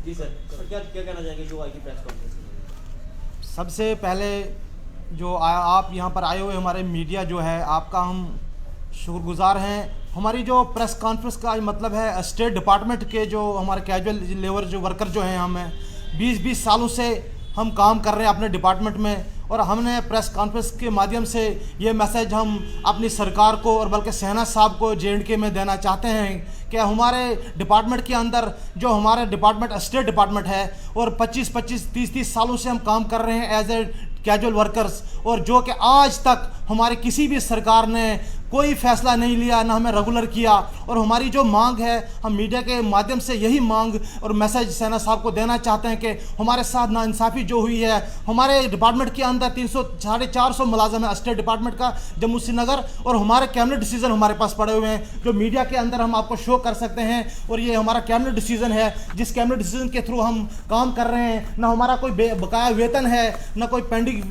जी sir, क्या क्या कहना चाहेंगे जो आज की प्रेस कॉन्फ्रेंस? सबसे पहले जो आप यहाँ पर आए हुए हमारे मीडिया जो है, आपका हम शुक्रगुजार हैं। हमारी जो प्रेस कॉन्फ्रेंस का मतलब है, स्टेट डिपार्टमेंट के जो हमारे कैजुअल लेबर जो वर्कर जो हैं, हमें 20-20 सालों से हम काम कर रहे हैं अपने डिपार्टमेंट में, और हमने प्रेस कॉन्फ्रेंस के माध्यम से ये मैसेज हम अपनी सरकार को और बल्कि सहना साहब को J&K में देना चाहते हैं कि हमारे डिपार्टमेंट के अंदर जो हमारे डिपार्टमेंट स्टेट डिपार्टमेंट है और 25-25, 30-30 सालों से हम काम कर रहे हैं एज ए कैजुअल वर्कर्स, और जो कि आज तक हमारे किसी भी सरकार ने कोई फैसला नहीं लिया, ना हमें रेगुलर किया। और हमारी जो मांग है, हम मीडिया के माध्यम से यही मांग और मैसेज सेना साहब को देना चाहते हैं कि हमारे साथ नाइंसाफ़ी जो हुई है, हमारे डिपार्टमेंट के अंदर 300-450 मुलाजम है स्टेट डिपार्टमेंट का जम्मू श्रीनगर, और हमारे कैबिनेट डिसीजन हमारे पास पड़े हुए हैं जो मीडिया के अंदर हम आपको शो कर सकते हैं। और ये हमारा कैबिनेट डिसीजन है, जिस कैबिनेट डिसीजन के थ्रू हम काम कर रहे हैं। ना हमारा कोई बकाया वेतन है, ना कोई पेंडिंग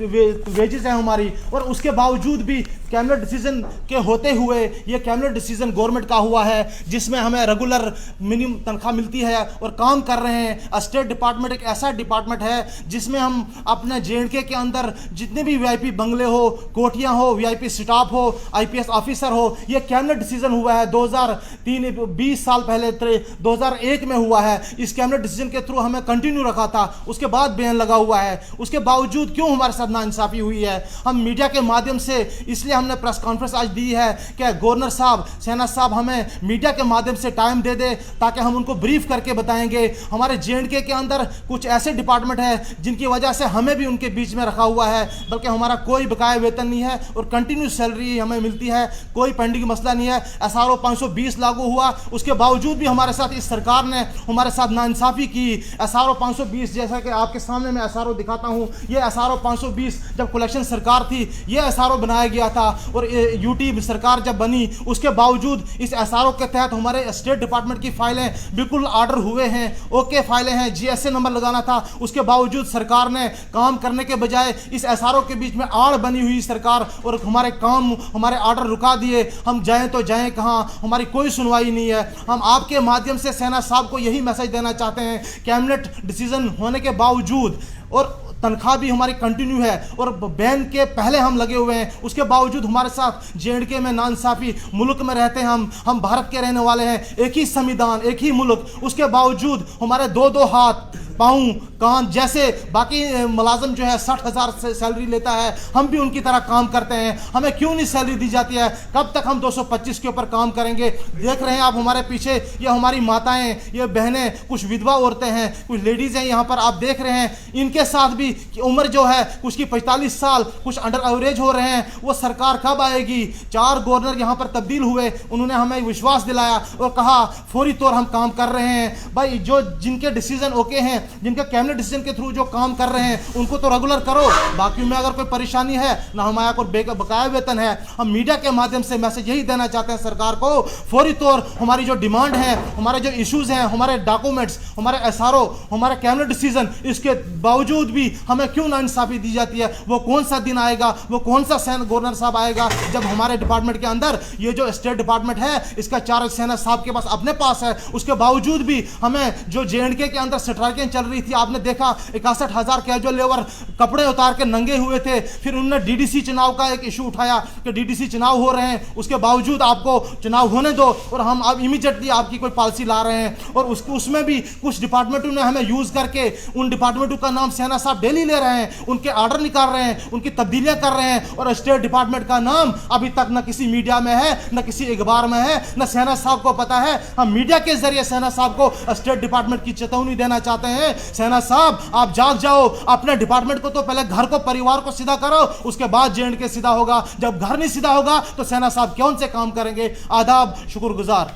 वेजेस है हमारी, और उसके बावजूद भी कैबिनेट डिसीजन के होते हुए ये कैबिनेट डिसीजन गवर्नमेंट का हुआ है, जिसमें हमें रेगुलर मिनिमम तनख्वाह मिलती है और काम कर रहे हैं। स्टेट डिपार्टमेंट एक ऐसा डिपार्टमेंट है जिसमें हम अपने J&K के अंदर जितने भी VIP बंगले हो, कोठियाँ हो, VIP स्टाफ हो, IPS ऑफिसर हो, ये कैबिनेट डिसीजन हुआ है 2003, 20 साल पहले 2001 में हुआ है। इस कैबिनेट डिसीजन के थ्रू हमें कंटिन्यू रखा था, उसके बाद बैन लगा हुआ है। उसके बावजूद क्यों हमारे साथ नाइंसाफ़ी हुई है? हम मीडिया के माध्यम से इसलिए हमने प्रेस कॉन्फ्रेंस आज दी है कि गवर्नर साहब, सेना साहब हमें मीडिया के माध्यम से टाइम दे दे ताकि हम उनको ब्रीफ करके बताएंगे। हमारे J&K के अंदर कुछ ऐसे डिपार्टमेंट है जिनकी वजह से हमें भी उनके बीच में रखा हुआ है, बल्कि हमारा कोई बकाया वेतन नहीं है और कंटिन्यू सैलरी हमें मिलती है, कोई पेंडिंग मसला नहीं है। SRO 520 लागू हुआ, उसके बावजूद भी हमारे साथ इस सरकार ने हमारे साथ नाइंसाफ़ी की। SRO 520, जैसा कि आपके सामने मैं SRO दिखाता हूँ, ये SRO 520 जब कलेक्शन सरकार थी ये SRO बनाया गया था, और UT सरकार जब बनी उसके बावजूद इस SRO के तहत हमारे स्टेट डिपार्टमेंट की फाइलें बिल्कुल ऑर्डर हुए हैं, ओके फाइलें हैं, GSA नंबर लगाना था। उसके बावजूद सरकार ने काम करने के बजाय इस SRO के बीच में आड़ बनी हुई सरकार, और हमारे काम, हमारे ऑर्डर रुका दिए। हम जाएं तो जाएं कहाँ, हमारी कोई सुनवाई नहीं है। हम आपके माध्यम से सेना साहब को यही मैसेज देना चाहते हैं, कैबिनेट डिसीजन होने के बावजूद और तनख्वाह भी हमारी कंटिन्यू है और बैन के पहले हम लगे हुए हैं, उसके बावजूद हमारे साथ J&K में नाइंसाफ़ी। मुल्क में रहते हैं हम भारत के रहने वाले हैं, एक ही संविधान, एक ही मुल्क, उसके बावजूद हमारे 2-2 हाथ, पाँव, कान जैसे बाकी मुलाजम जो है 60,000 से सैलरी लेता है, हम भी उनकी तरह काम करते हैं। हमें क्यों नहीं सैलरी दी जाती है? कब तक हम 225 के ऊपर काम करेंगे? देख रहे हैं आप हमारे पीछे, ये हमारी माताएं, ये बहनें, कुछ विधवा औरतें हैं, कुछ लेडीज़ हैं यहाँ पर आप देख रहे हैं। इनके साथ भी उम्र जो है कुछ की 45 साल, कुछ अंडर एवरेज हो रहे हैं। वो सरकार कब आएगी? 4 गवर्नर यहाँ पर तब्दील हुए, उन्होंने हमें विश्वास दिलाया और कहा फौरी तौर हम काम कर रहे हैं। भाई जो जिनके डिसीजन ओके हैं, जिनके कैबिनेट डिसीजन के थ्रू जो काम कर रहे हैं, उनको तो रेगुलर करो। बाकी में अगर कोई परेशानी है, ना हमारा कोई बकाया वेतन है, हम मीडिया के माध्यम से मैसेज यही देना चाहते हैं सरकार को, फौरी तौर हमारी जो डिमांड है, हमारे जो इश्यूज हैं, हमारे डॉक्यूमेंट्स, हमारे SRO, हमारे कैबिनेट डिसीजन, इसके बावजूद भी हमें क्यों नाइंसाफ़ी दी जाती है? वो कौन सा दिन आएगा, वो कौन सा गवर्नर साहब आएगा जब हमारे डिपार्टमेंट के अंदर ये जो स्टेट डिपार्टमेंट है इसका चार्ज सेना साहब के पास अपने पास है, उसके बावजूद भी हमें जो J&K के अंदर स्ट्राइकें चल रही थी, आपने देखा 61,000 कैजुअल लेबर कपड़े उतार के नंगे हुए थे। फिर उन्होंने DDC चुनाव का एक इशू उठाया कि DDC चुनाव हो रहे हैं, उसके बावजूद आपको चुनाव होने दो और हम अब इमीडिएटली आपकी कोई पॉलिसी ला रहे हैं। और उसमें भी कुछ डिपार्टमेंटों ने हमें यूज़ करके उन डिपार्टमेंटों का नाम सेना साहब डेली ले रहे हैं, उनके ऑर्डर निकाल रहे हैं, उनकी तब्दीलियां कर रहे हैं, और स्टेट डिपार्टमेंट का नाम अभी तक न किसी मीडिया में है, न किसी अखबार में है, न सेना साहब को पता है। हम मीडिया के जरिए सेना साहब को स्टेट डिपार्टमेंट की चेतावनी देना चाहते हैं, सेना साहब आप जाग जाओ, अपने डिपार्टमेंट को तो पहले घर को, परिवार को सीधा करो, उसके बाद J&K सीधा होगा। जब घर नहीं सीधा होगा तो सेना साहब कौन से काम करेंगे? आदाब, शुक्रगुजार।